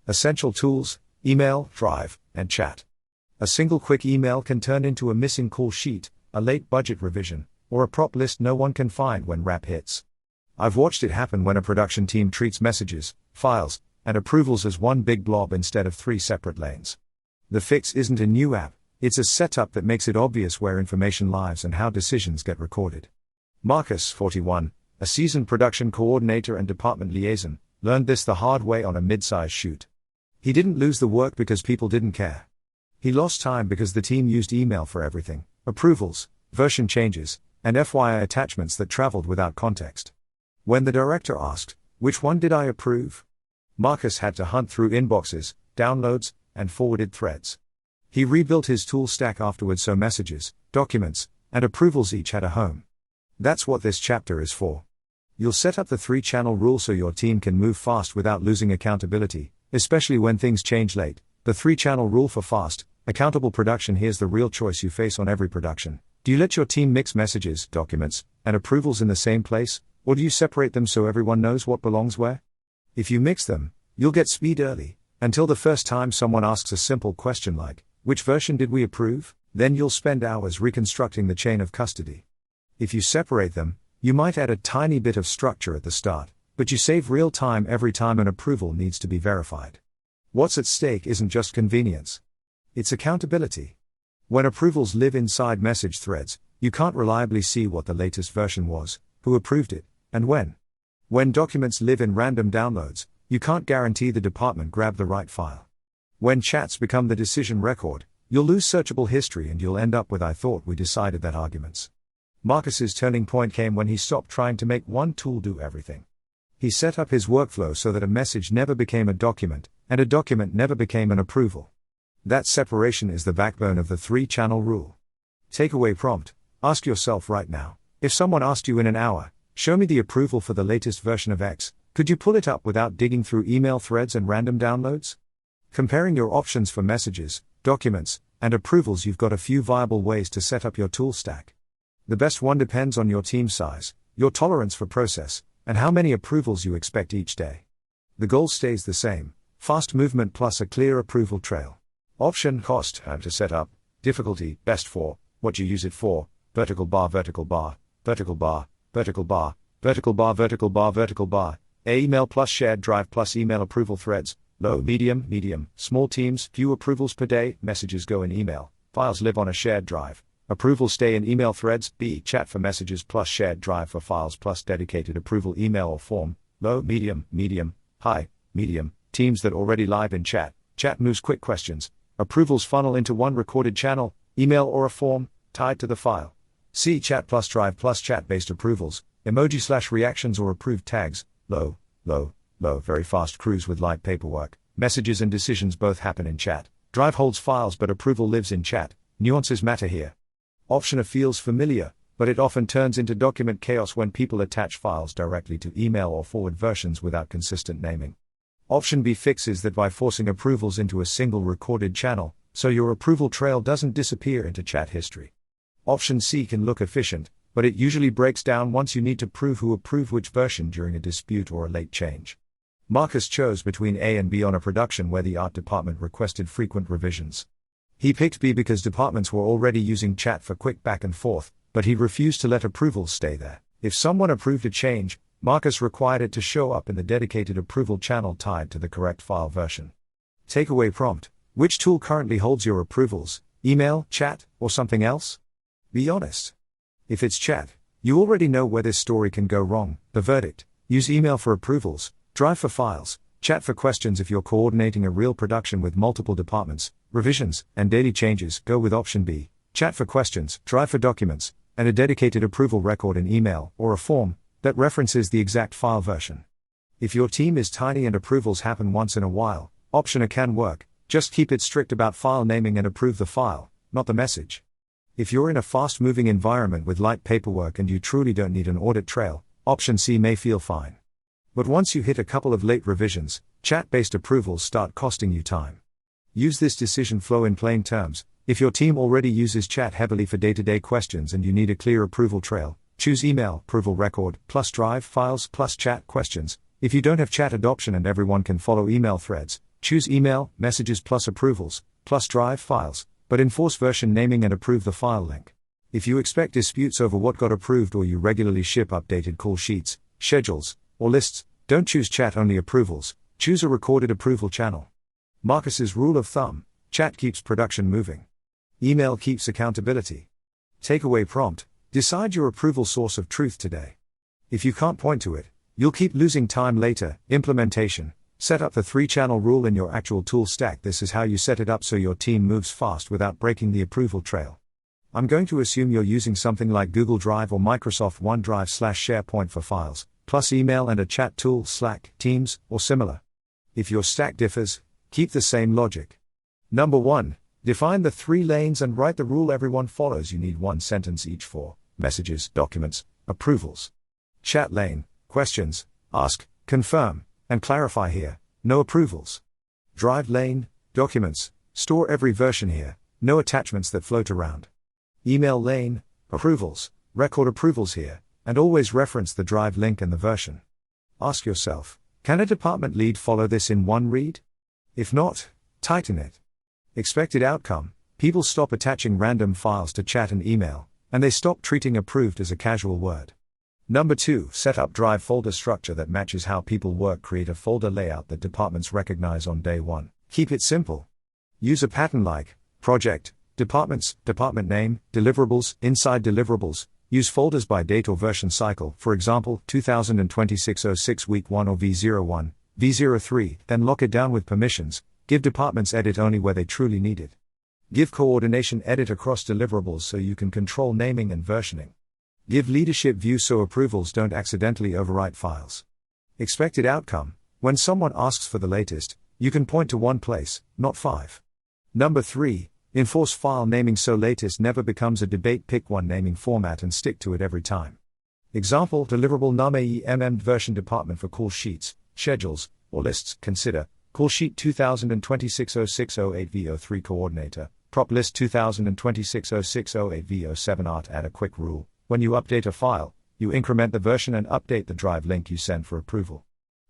Essential tools: email, Drive, and chat. A single quick email can turn into a missing call sheet, a late budget revision, or a prop list no one can find when RAP hits. I've watched it happen when a production team treats messages, files, and approvals as one big blob instead of 3 separate lanes. The fix isn't a new app, it's a setup that makes it obvious where information lives and how decisions get recorded. Marcus, 41, a seasoned production coordinator and department liaison, learned this the hard way on a mid-size shoot. He didn't lose the work because people didn't care. He lost time because the team used email for everything: approvals, version changes, and FYI attachments that traveled without context. When the director asked, "Which one did I approve?" Marcus had to hunt through inboxes, downloads, and forwarded threads. He rebuilt his tool stack afterwards so messages, documents, and approvals each had a home. That's what this chapter is for. You'll set up the 3-channel rule so your team can move fast without losing accountability, especially when things change late. The 3-channel rule for fast, accountable production. Here's the real choice you face on every production. Do you let your team mix messages, documents, and approvals in the same place, or do you separate them so everyone knows what belongs where? If you mix them, you'll get speed early, until the first time someone asks a simple question like, "Which version did we approve?" Then you'll spend hours reconstructing the chain of custody. If you separate them, you might add a tiny bit of structure at the start, but you save real time every time an approval needs to be verified. What's at stake isn't just convenience. It's accountability. When approvals live inside message threads, you can't reliably see what the latest version was, who approved it, and when. When documents live in random downloads, you can't guarantee the department grabbed the right file. When chats become the decision record, you'll lose searchable history and you'll end up with "I thought we decided that" arguments. Marcus's turning point came when he stopped trying to make one tool do everything. He set up his workflow so that a message never became a document, and a document never became an approval. That separation is the backbone of the 3-channel rule. Takeaway prompt: ask yourself right now, if someone asked you in an hour, "Show me the approval for the latest version of X," could you pull it up without digging through email threads and random downloads? Comparing your options for messages, documents, and approvals, you've got a few viable ways to set up your tool stack. The best one depends on your team size, your tolerance for process, and how many approvals you expect each day. The goal stays the same: fast movement plus a clear approval trail. Option: cost, time to set up; difficulty, best for, what you use it for, vertical bar, vertical bar, vertical bar, vertical bar, vertical bar, vertical bar, vertical bar, email plus shared drive plus email approval threads, low, medium, small teams, few approvals per day, messages go in email, files live on a shared drive, approvals stay in email threads, B, chat for messages plus shared drive for files plus dedicated approval email or form, low, medium, high, medium, teams that already live in chat, chat moves quick questions, approvals funnel into one recorded channel, email or a form, tied to the file. C, chat plus drive plus chat-based approvals, emoji/reactions or approved tags, low, very fast crews with light paperwork, messages and decisions both happen in chat, drive holds files but approval lives in chat, nuances matter here. Option A feels familiar, but it often turns into document chaos when people attach files directly to email or forward versions without consistent naming. Option B fixes that by forcing approvals into a single recorded channel, so your approval trail doesn't disappear into chat history. Option C can look efficient, but it usually breaks down once you need to prove who approved which version during a dispute or a late change. Marcus chose between A and B on a production where the art department requested frequent revisions. He picked B because departments were already using chat for quick back and forth, but he refused to let approvals stay there. If someone approved a change, Marcus required it to show up in the dedicated approval channel tied to the correct file version. Takeaway prompt: which tool currently holds your approvals, email, chat, or something else? Be honest. If it's chat, you already know where this story can go wrong. The verdict: use email for approvals, drive for files, chat for questions. If you're coordinating a real production with multiple departments, revisions, and daily changes, go with option B, chat for questions, drive for documents, and a dedicated approval record in email or a form that references the exact file version. If your team is tiny and approvals happen once in a while, option A can work. Just keep it strict about file naming and approve the file, not the message. If you're in a fast-moving environment with light paperwork and you truly don't need an audit trail, option C may feel fine. But once you hit a couple of late revisions, chat-based approvals start costing you time. Use this decision flow in plain terms. If your team already uses chat heavily for day-to-day questions and you need a clear approval trail, choose email, approval record, plus drive, files, plus chat, questions. If you don't have chat adoption and everyone can follow email threads, Choose email, messages plus approvals, plus Drive files, but enforce version naming and approve the file link. If you expect disputes over what got approved or you regularly ship updated call sheets, schedules, or lists, don't choose chat-only approvals, choose a recorded approval channel. Marcus's rule of thumb: chat keeps production moving. Email keeps accountability. Takeaway prompt: decide your approval source of truth today. If you can't point to it, you'll keep losing time later. Implementation: set up the 3-channel rule in your actual tool stack. This is how you set it up so your team moves fast without breaking the approval trail. I'm going to assume you're using something like Google Drive or Microsoft OneDrive/SharePoint for files, plus email and a chat tool, Slack, Teams, or similar. If your stack differs, keep the same logic. Number 1. Define the 3 lanes and write the rule everyone follows. You need 1 sentence each for messages, documents, approvals. Chat lane: questions, ask, confirm, and clarify here, no approvals. Drive lane: documents, store every version here, no attachments that float around. Email lane: approvals, record approvals here, and always reference the Drive link and the version. Ask yourself, can a department lead follow this in one read? If not, tighten it. Expected outcome: people stop attaching random files to chat and email, and they stop treating approved as a casual word. Number 2. Set up Drive folder structure that matches how people work. Create a folder layout that departments recognize on day 1. Keep it simple. Use a pattern like project, departments, department name, deliverables, inside deliverables. Use folders by date or version cycle, for example, 2026-06 week 1 or V01, V03, then lock it down with permissions. Give departments edit only where they truly need it. Give coordination edit across deliverables so you can control naming and versioning. Give leadership view so approvals don't accidentally overwrite files. Expected outcome: when someone asks for the latest, you can point to one place, not 5. Number 3. Enforce file naming so latest never becomes a debate. Pick one naming format and stick to it every time. Example: deliverable num AEMM version department for call sheets, schedules, or lists. Consider call sheet 2026-06-08 V03 coordinator, prop list 2026-06-08 V07 art. Add a quick rule: when you update a file, you increment the version and update the Drive link you send for approval.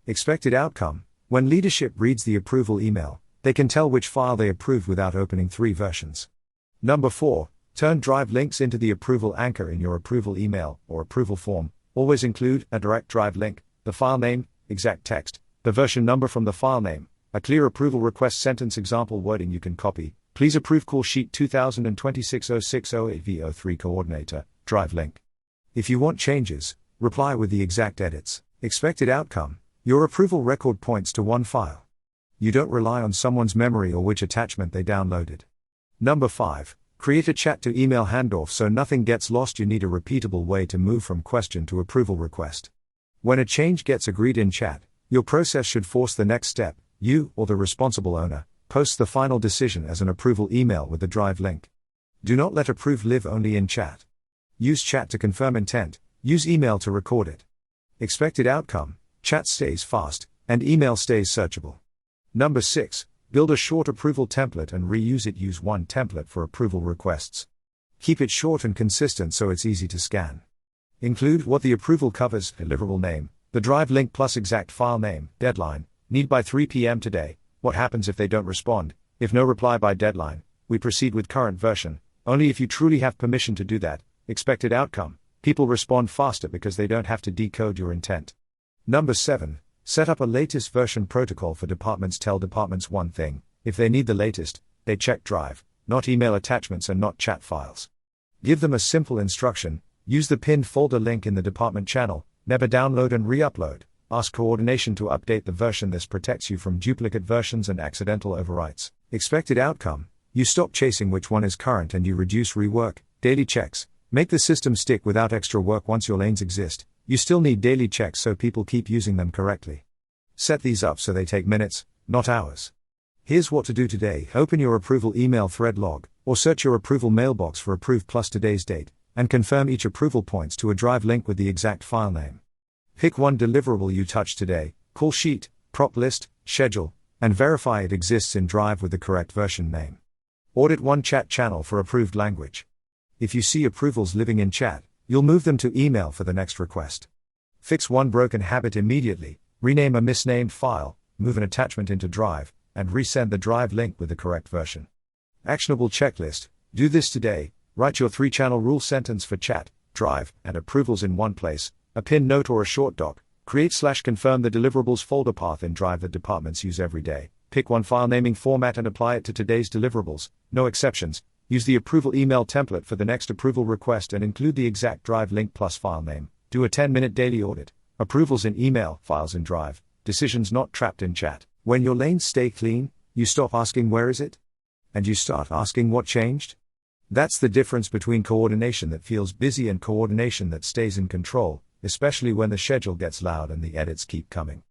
Expected outcome: when leadership reads the approval email, they can tell which file they approved without opening 3 versions. Number 4. Turn Drive links into the approval anchor in your approval email or approval form. Always include a direct Drive link, the file name, exact text, the version number from the file name, a clear approval request sentence. Example wording you can copy: please approve call sheet 2026-06-08 V03 coordinator, Drive link. If you want changes, reply with the exact edits. Expected outcome: your approval record points to one file. You don't rely on someone's memory or which attachment they downloaded. Number 5. Create a chat to email handoff so nothing gets lost. You need a repeatable way to move from question to approval request. When a change gets agreed in chat, your process should force the next step. You, or the responsible owner, posts the final decision as an approval email with the Drive link. Do not let approve live only in chat. Use chat to confirm intent, use email to record it. Expected outcome: chat stays fast, and email stays searchable. Number 6. Build a short approval template and reuse it. Use one template for approval requests. Keep it short and consistent so it's easy to scan. Include what the approval covers: deliverable name, the Drive link plus exact file name, deadline, need by 3 p.m. today, what happens if they don't respond, if no reply by deadline, we proceed with current version, only if you truly have permission to do that. Expected outcome: people respond faster because they don't have to decode your intent. Number 7. Set up a latest version protocol for departments. Tell departments one thing: if they need the latest, they check Drive, not email attachments and not chat files. Give them a simple instruction: use the pinned folder link in the department channel, never download and re-upload. Ask coordination to update the version. This protects you from duplicate versions and accidental overwrites. Expected outcome: you stop chasing which one is current and you reduce rework. Daily checks make the system stick without extra work. Once your lanes exist, you still need daily checks so people keep using them correctly. Set these up so they take minutes, not hours. Here's what to do today: open your approval email thread log, or search your approval mailbox for approved plus today's date, and confirm each approval points to a Drive link with the exact file name. Pick one deliverable you touch today, call sheet, prop list, schedule, and verify it exists in Drive with the correct version name. Audit one chat channel for approved language. If you see approvals living in chat, you'll move them to email for the next request. Fix one broken habit immediately: rename a misnamed file, move an attachment into Drive, and resend the drive link with the correct version. Actionable checklist: do this today. Write your 3-channel rule sentence for chat, drive, and approvals in one place, a pinned note or a short doc. Create/confirm the deliverables folder path in Drive that departments use every day. Pick one file naming format and apply it to today's deliverables, no exceptions. Use the approval email template for the next approval request and include the exact Drive link plus file name. Do a 10-minute daily audit. Approvals in email, files in Drive, decisions not trapped in chat. When your lanes stay clean, you stop asking where is it? And you start asking what changed? That's the difference between coordination that feels busy and coordination that stays in control, especially when the schedule gets loud and the edits keep coming.